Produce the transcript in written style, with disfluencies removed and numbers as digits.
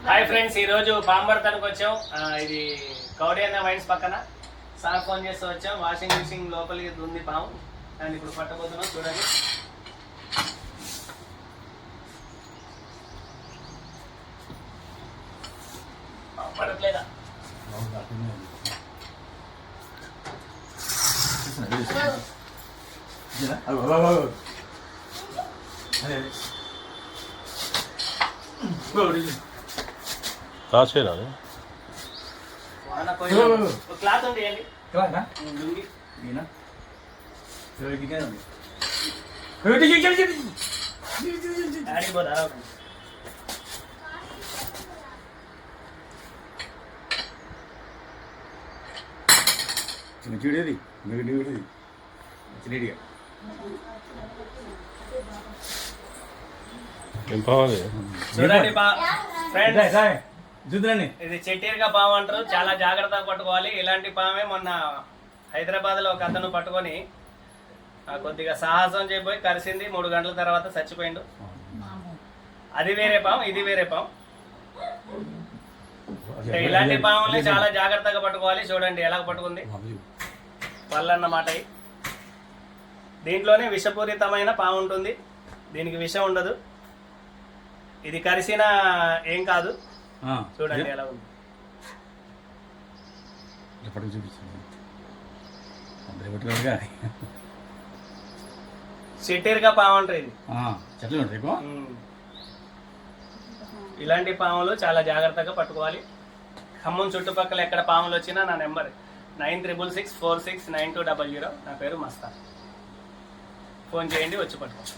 Hi friends, ఈరోజు పాంబర్తనకు వచ్చాం. ఇది కౌడియన్న వైన్స్ పక్కన. సార్ ఫోన్ చేస్తూ వచ్చాం. వాషింగ్ మిషన్ లోపలికి ఉంది పాము, దాన్ని ఇప్పుడు పట్టబోతున్నాం. చూడండి. పడట్లేదా? రాసేనా క్లాత్ ఉంది. చూడేది చిన్నడిగా చూడండి ఫ్రెండ్స్, చూద్దండి. ఇది చెట్టేరుగా పాము అంటారు. చాలా జాగ్రత్తగా పట్టుకోవాలి. ఇలాంటి పామే మొన్న హైదరాబాద్ లో ఒక అతను పట్టుకొని కొద్దిగా సాహసం చేయబోయి కరిసింది. 3 గంటల తర్వాత చచ్చిపోయిండు. అది వేరే పాము, ఇది వేరే పాము. ఇలాంటి పాముల్ని చాలా జాగ్రత్తగా పట్టుకోవాలి. చూడండి ఎలా పట్టుకుంది. పళ్ళన్నమాట. దీంట్లోనే విషపూరితమైన పాము ఉంటుంది. దీనికి విషం ఉండదు. ఇది కరిసిన ఏం కాదు. చూడండి ఎలా ఉంది. చెట్టేరుగా పాము అంటారు. ఇది చెట్లు ఉంటాయి. ఇలాంటి పాములు చాలా జాగ్రత్తగా పట్టుకోవాలి. ఖమ్మం చుట్టుపక్కల ఎక్కడ పాములు వచ్చినా నా నెంబర్ 9664692900. నా పేరు మస్తా. ఫోన్ చేయండి, వచ్చి పట్టుకోండి.